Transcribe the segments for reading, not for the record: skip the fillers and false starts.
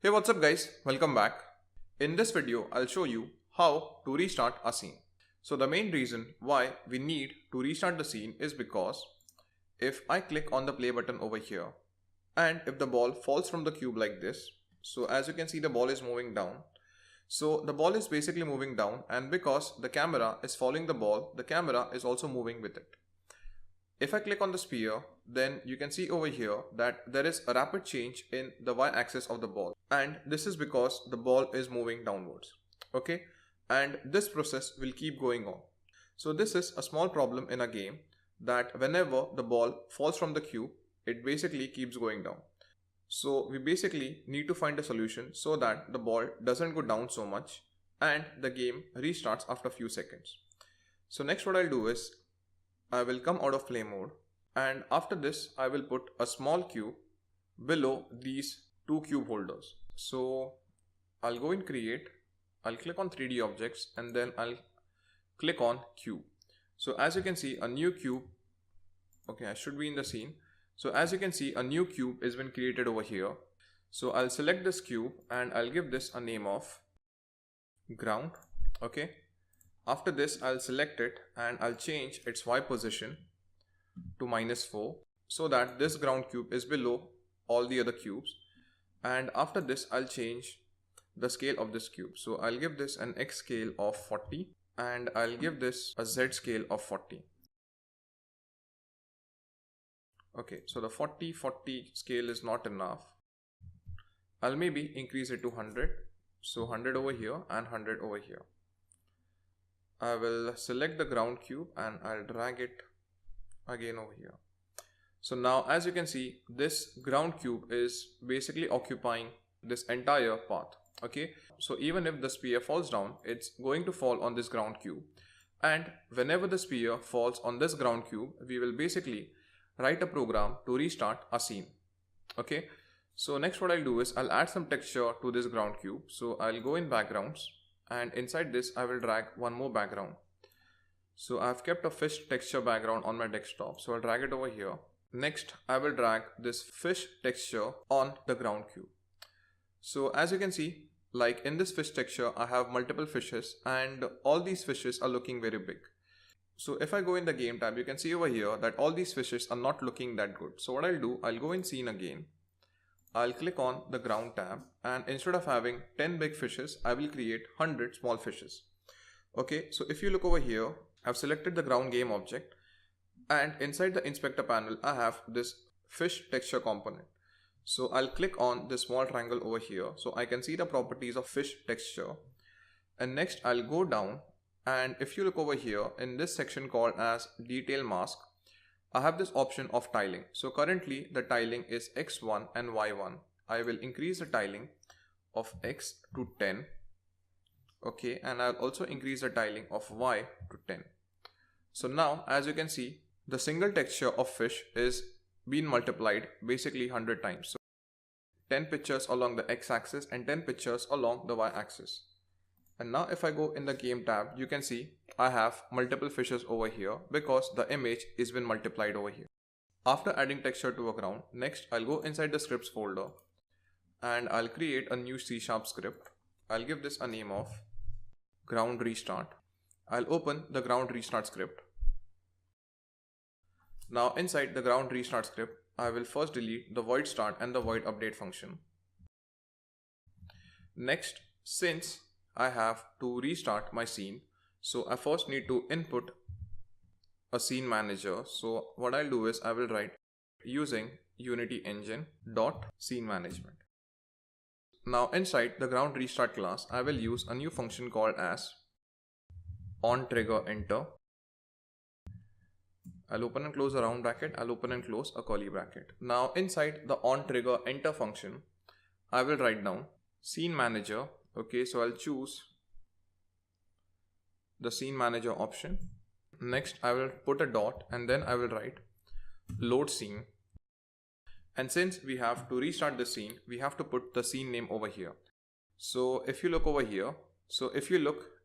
Hey, what's up guys, welcome back. In this video I'll show you how to restart a scene. So the main reason why we need to restart the scene is because if I click on the play button over here and if the ball falls from the cube like this, so as you can see the ball is moving down. So the ball is basically moving down, and because the camera is following the ball, the camera is also moving with it. If I click on the sphere, then you can see over here that there is a rapid change in the y-axis of the ball, and this is because the ball is moving downwards. Okay, and this process will keep going on. So this is a small problem in a game, that whenever the ball falls from the cube, it basically keeps going down. So we basically need to find a solution so that the ball doesn't go down so much and the game restarts after a few seconds. So next what I'll do is I will come out of play mode, and after this I will put a small cube below these two cube holders. So I'll go in create, I'll click on 3D objects, and then I'll click on cube. So as you can see, a new cube, okay, I should be in the scene. So as you can see, a new cube has been created over here. So I'll select this cube and I'll give this a name of ground. Okay. After this, I'll select it and I'll change its Y position to -4 so that this ground cube is below all the other cubes. And after this, I'll change the scale of this cube. So I'll give this an X scale of 40 and I'll give this a Z scale of 40. Okay, so the 40 scale is not enough. I'll maybe increase it to 100. So 100 over here and 100 over here. I will select the ground cube and I'll drag it again over here. So now as you can see, this ground cube is basically occupying this entire path. Okay, so even if the sphere falls down, it's going to fall on this ground cube, and whenever the sphere falls on this ground cube, we will basically write a program to restart a scene. Okay, so next what I'll do is I'll add some texture to this ground cube. So I'll go in backgrounds, and inside this I will drag one more background. So I've kept a fish texture background on my desktop, so I'll drag it over here. Next I will drag this fish texture on the ground cube. So as you can see, like in this fish texture, I have multiple fishes and all these fishes are looking very big. So if I go in the game tab, you can see over here that all these fishes are not looking that good. So what I'll do, I'll go in scene again. I'll click on the ground tab, and instead of having 10 big fishes, I will create 100 small fishes. Okay, so if you look over here, I've selected the ground game object, and inside the inspector panel, I have this fish texture component. So I'll click on this small triangle over here so I can see the properties of fish texture. And next I'll go down, and if you look over here in this section called as detail mask, I have this option of tiling. So currently the tiling is X1 and Y1. I will increase the tiling of X to 10. Okay, and I'll also increase the tiling of Y to 10. So now as you can see, the single texture of fish is been multiplied basically 100 times. So 10 pictures along the x-axis and 10 pictures along the y-axis. And now if I go in the game tab, you can see I have multiple fishes over here because the image is been multiplied over here. After adding texture to a ground, next I'll go inside the scripts folder and I'll create a new C# script. I'll give this a name of ground restart. I'll open the ground restart script. Now inside the ground restart script, I will first delete the void start and the void update function. Next, since I have to restart my scene, so I first need to input a scene manager. So what I'll do is I will write using Unity engine dot scene management. Now inside the ground restart class, I will use a new function called as on trigger enter. I'll open and close a round bracket, I'll open and close a curly bracket. Now inside the on trigger enter function, I will write down scene manager. Okay, so I'll choose the scene manager option. Next I will put a dot and then I will write load scene. And since we have to restart the scene, we have to put the scene name over here. So if you look over here,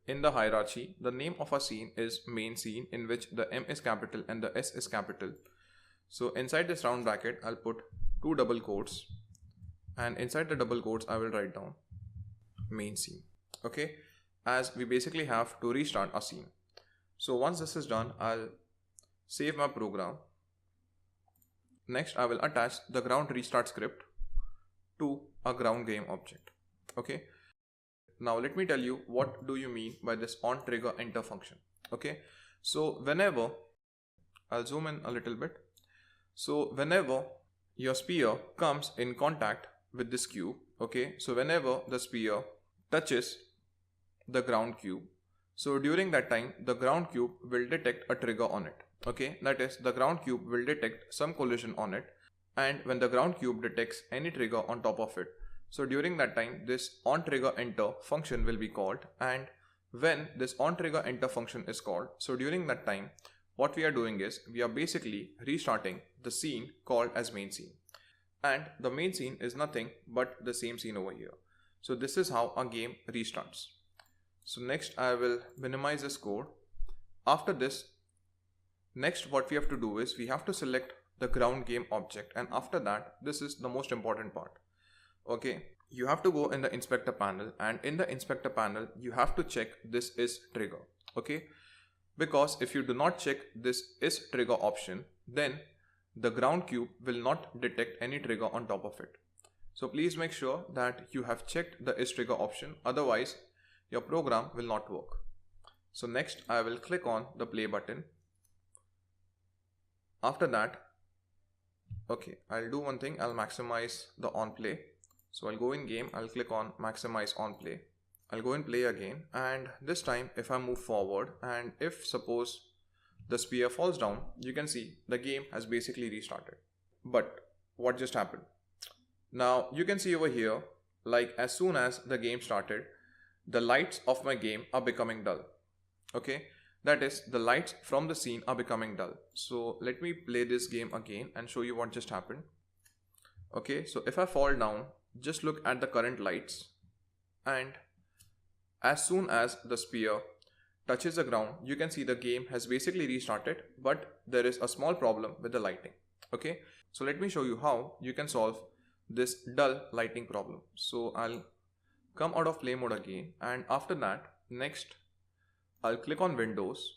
in the hierarchy, the name of a scene is main scene, in which the M is capital and the S is capital. So inside this round bracket, I'll put 2 double quotes and inside the double quotes I will write down main scene. Okay, as we basically have to restart a scene. So once this is done, I'll save my program. Next, I will attach the ground restart script to a ground game object. Okay, now let me tell you what do you mean by this on trigger enter function. Okay, so whenever, I'll zoom in a little bit. So whenever your sphere comes in contact with this cube, okay, so whenever the sphere touches the ground cube, so during that time the ground cube will detect a trigger on it. Okay, that is, the ground cube will detect some collision on it, and when the ground cube detects any trigger on top of it, so during that time this on trigger enter function will be called, and when this on trigger enter function is called, so during that time what we are doing is we are basically restarting the scene called as main scene, and the main scene is nothing but the same scene over here. So this is how a game restarts. So next I will minimize this code. After this, next what we have to do is we have to select the ground game object, and after that this is the most important part. Okay, you have to go in the inspector panel, and in the inspector panel you have to check this is trigger. Okay, because if you do not check this is trigger option, then the ground cube will not detect any trigger on top of it. So please make sure that you have checked the is trigger option, otherwise your program will not work. So next I will click on the play button. After that, okay, I'll do one thing, I'll maximize the on play. So I'll go in game, I'll click on maximize on play. I'll go and play again, and this time if I move forward and if suppose the sphere falls down, you can see the game has basically restarted. But what just happened? Now you can see over here, like as soon as the game started, the lights of my game are becoming dull. Okay, that is, the lights from the scene are becoming dull. So let me play this game again and show you what just happened. Okay, so if I fall down, just look at the current lights, and as soon as the sphere touches the ground, you can see the game has basically restarted, but there is a small problem with the lighting. Okay, so let me show you how you can solve this dull lighting problem. So I'll come out of play mode again, and after that, next I'll click on Windows.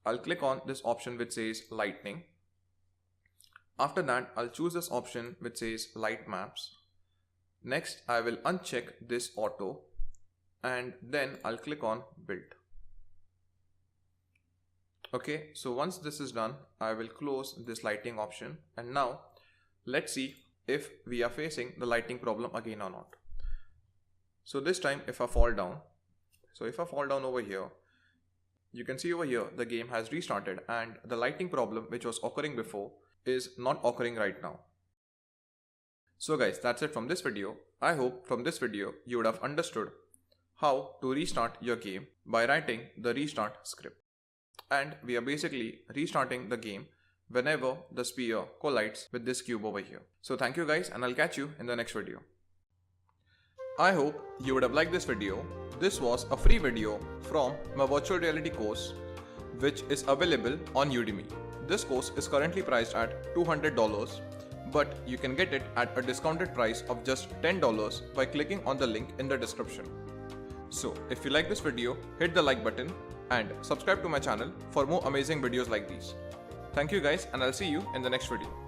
I'll click on this option which says lightning. After that, I'll choose this option which says light maps. Next, I will uncheck this auto, and then I'll click on build. Okay, so once this is done, I will close this lighting option, and now let's see if we are facing the lighting problem again or not. So this time if I fall down, over here, you can see over here the game has restarted, and the lighting problem which was occurring before is not occurring right now. So guys, that's it from this video. I hope from this video you would have understood how to restart your game by writing the restart script. And we are basically restarting the game whenever the sphere collides with this cube over here. So thank you guys, and I'll catch you in the next video. I hope you would have liked this video. This was a free video from my virtual reality course, which is available on Udemy. This course is currently priced at $200, but you can get it at a discounted price of just $10 by clicking on the link in the description. So if you like this video, hit the like button and subscribe to my channel for more amazing videos like these. Thank you guys, and I'll see you in the next video.